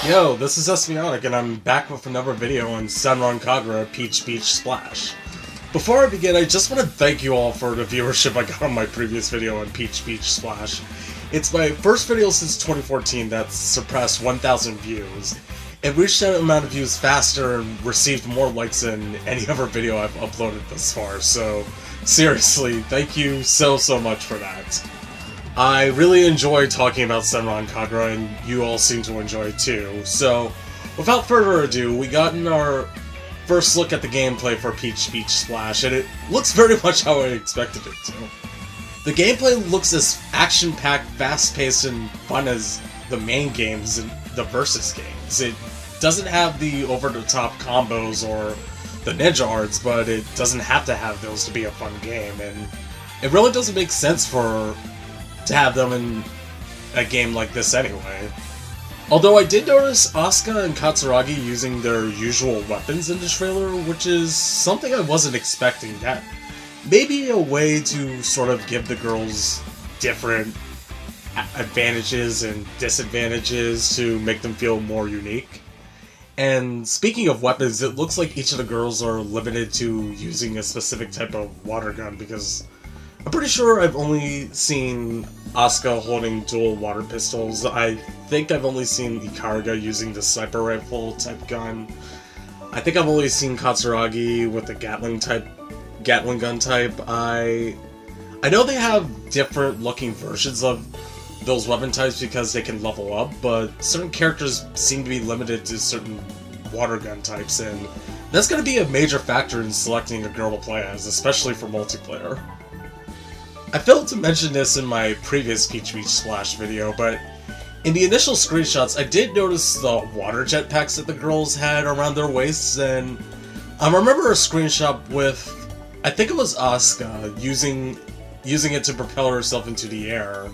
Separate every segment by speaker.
Speaker 1: Yo, this is Esmionic, and I'm back with another video on Senran Kagura Peach Beach Splash. Before I begin, I just want to thank you all for the viewership I got on my previous video on Peach Beach Splash. It's my first video since 2014 that's surpassed 1,000 views. It reached that amount of views faster and received more likes than any other video I've uploaded thus far, so seriously, thank you so much for that. I really enjoy talking about Senran Kagura, and you all seem to enjoy it too. So, without further ado, we got in our first look at the gameplay for Peach Beach Splash, and it looks very much how I expected it to. The gameplay looks as action-packed, fast-paced, and fun as the main games and the Versus games. It doesn't have the over-the-top combos or the ninja arts, but it doesn't have to have those to be a fun game, and it really doesn't make sense to have them in a game like this anyway. Although I did notice Asuka and Katsuragi using their usual weapons in the trailer, which is something I wasn't expecting. That may be a way to sort of give the girls different advantages and disadvantages to make them feel more unique. And speaking of weapons, it looks like each of the girls are limited to using a specific type of water gun, because I'm pretty sure I've only seen Asuka holding dual water pistols. I think I've only seen Ikaruga using the sniper rifle type gun. I think I've only seen Katsuragi with the Gatling gun type. I know they have different looking versions of those weapon types because they can level up, but certain characters seem to be limited to certain water gun types, and that's going to be a major factor in selecting a girl to play as, especially for multiplayer. I failed to mention this in my previous Peach Beach Splash video, but in the initial screenshots I did notice the water jetpacks that the girls had around their waists, and I remember a screenshot with, I think it was Asuka, using it to propel herself into the air.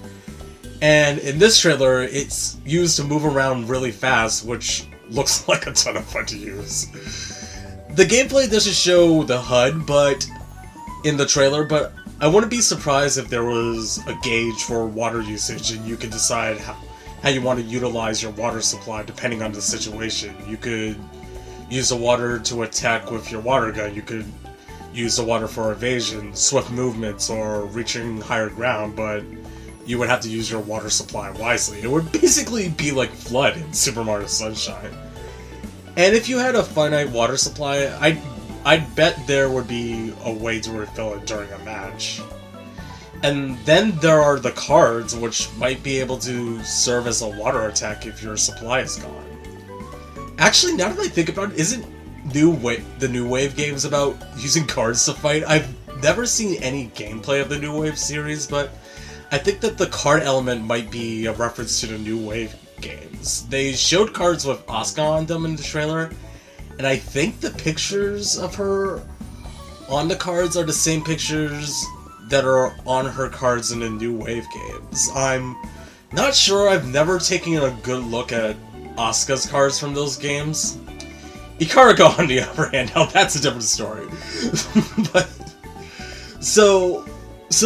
Speaker 1: And in this trailer, it's used to move around really fast, which looks like a ton of fun to use. The gameplay doesn't show the HUD in the trailer, but I wouldn't be surprised if there was a gauge for water usage and you could decide how you want to utilize your water supply depending on the situation. You could use the water to attack with your water gun, you could use the water for evasion, swift movements, or reaching higher ground, but you would have to use your water supply wisely. It would basically be like Flood in Super Mario Sunshine. And if you had a finite water supply, I'd bet there would be a way to refill it during a match. And then there are the cards, which might be able to serve as a water attack if your supply is gone. Actually, now that I think about it, isn't the New Wave games about using cards to fight? I've never seen any gameplay of the New Wave series, but I think that the card element might be a reference to the New Wave games. They showed cards with Asuka on them in the trailer, and I think the pictures of her on the cards are the same pictures that are on her cards in the New Wave games. I'm not sure, I've never taken a good look at Asuka's cards from those games. Ikaruga, on the other hand, now that's a different story. But so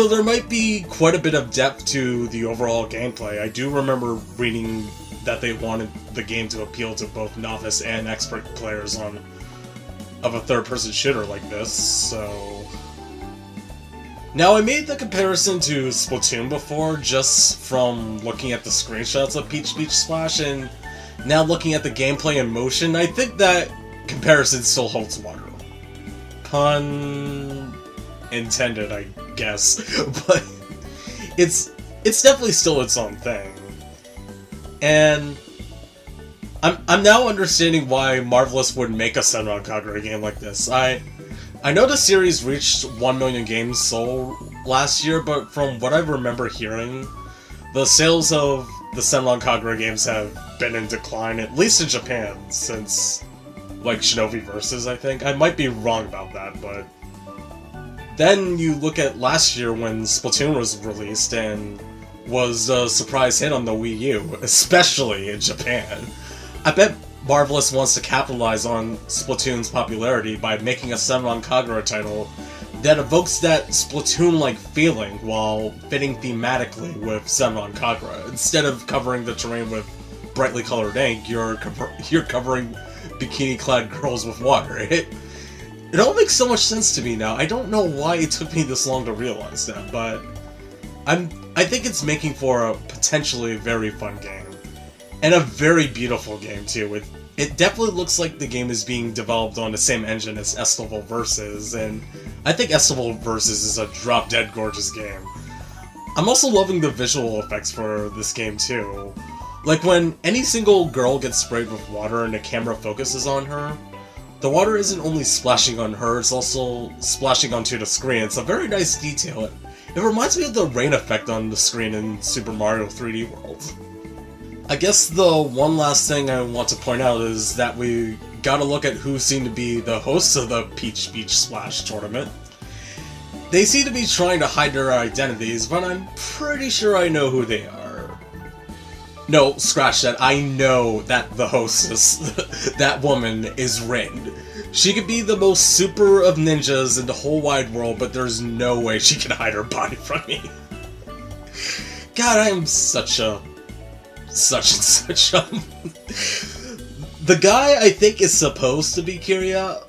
Speaker 1: there might be quite a bit of depth to the overall gameplay. I do remember reading that they wanted the game to appeal to both novice and expert players of a third-person shooter like this, so... Now, I made the comparison to Splatoon before, just from looking at the screenshots of Peach Beach Splash, and now looking at the gameplay in motion, I think that comparison still holds water. Pun intended, I guess, but it's definitely still its own thing. And I'm now understanding why Marvelous would make a Senran Kagura game like this. I know the series reached 1 million games sold last year, but from what I remember hearing, the sales of the Senran Kagura games have been in decline, at least in Japan, since, like, Shinobi Versus, I think. I might be wrong about that, but then you look at last year when Splatoon was released and was a surprise hit on the Wii U, especially in Japan. I bet Marvelous wants to capitalize on Splatoon's popularity by making a Senran Kagura title that evokes that Splatoon-like feeling while fitting thematically with Senran Kagura, instead of covering the terrain with brightly colored ink, you're covering bikini-clad girls with water. It all makes so much sense to me now. I don't know why it took me this long to realize that, but I think it's making for a potentially very fun game. And a very beautiful game, too. It definitely looks like the game is being developed on the same engine as Estival Versus, and I think Estival Versus is a drop-dead gorgeous game. I'm also loving the visual effects for this game, too. Like when any single girl gets sprayed with water and the camera focuses on her, the water isn't only splashing on her, it's also splashing onto the screen. It's a very nice detail. It reminds me of the rain effect on the screen in Super Mario 3D World. I guess the one last thing I want to point out is that we gotta look at who seem to be the hosts of the Peach Beach Splash tournament. They seem to be trying to hide their identities, but I'm pretty sure I know who they are. No, scratch that. I know that the hostess, that woman, is Rin. She could be the most super of ninjas in the whole wide world, but there's no way she can hide her body from me. God, I am such and such a... The guy I think is supposed to be Kiria.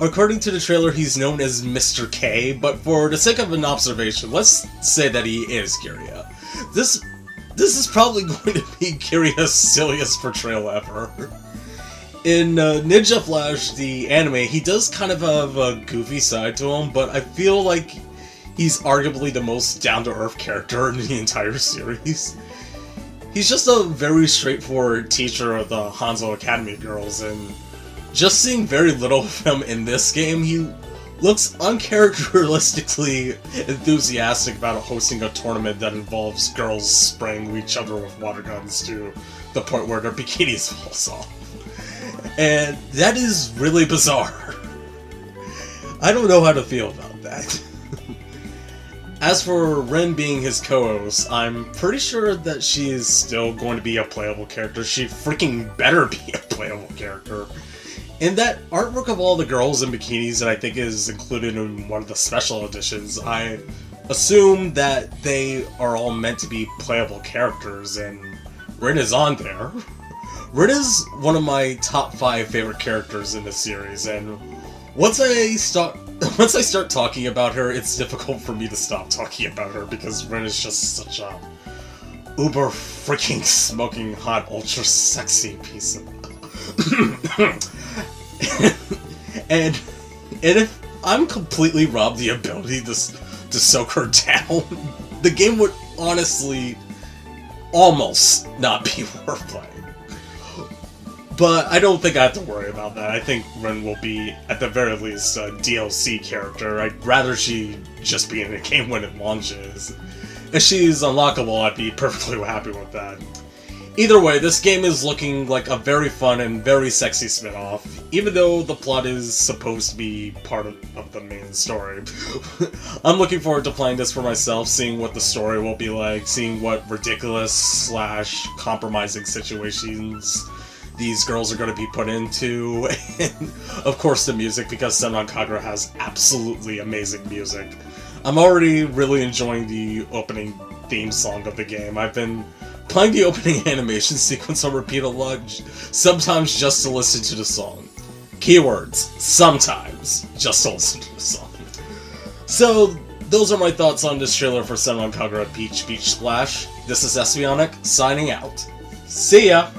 Speaker 1: According to the trailer, he's known as Mr. K, but for the sake of an observation, let's say that he is Kiria. This is probably going to be Kiria's silliest portrayal ever. In Ninja Flash, the anime, he does kind of have a goofy side to him, but I feel like he's arguably the most down-to-earth character in the entire series. He's just a very straightforward teacher of the Hanzo Academy girls, and just seeing very little of him in this game, he looks uncharacteristically enthusiastic about hosting a tournament that involves girls spraying each other with water guns to the point where their bikinis fall off. And that is really bizarre. I don't know how to feel about that. As for Rin being his co-host, I'm pretty sure that she is still going to be a playable character. She freaking better be a playable character. In that artwork of all the girls in bikinis that I think is included in one of the special editions, I assume that they are all meant to be playable characters, and Rin is on there. Rin is one of my top 5 favorite characters in this series, and once I start talking about her, it's difficult for me to stop talking about her, because Rin is just such a uber freaking smoking hot, ultra sexy piece of... and if I'm completely robbed the ability to soak her down, the game would honestly almost not be worth playing. But I don't think I have to worry about that. I think Rin will be, at the very least, a DLC character. I'd rather she just be in a game when it launches. If she's unlockable, I'd be perfectly happy with that. Either way, this game is looking like a very fun and very sexy spin-off, even though the plot is supposed to be part of the main story. I'm looking forward to playing this for myself, seeing what the story will be like, seeing what ridiculous / compromising situations these girls are going to be put into, and of course the music, because Senran Kagura has absolutely amazing music. I'm already really enjoying the opening theme song of the game. I've been playing the opening animation sequence on repeat a lot, sometimes just to listen to the song. Keywords, sometimes, just to listen to the song. So, those are my thoughts on this trailer for Senran Kagura Peach Beach Splash. This is Espionic, signing out. See ya!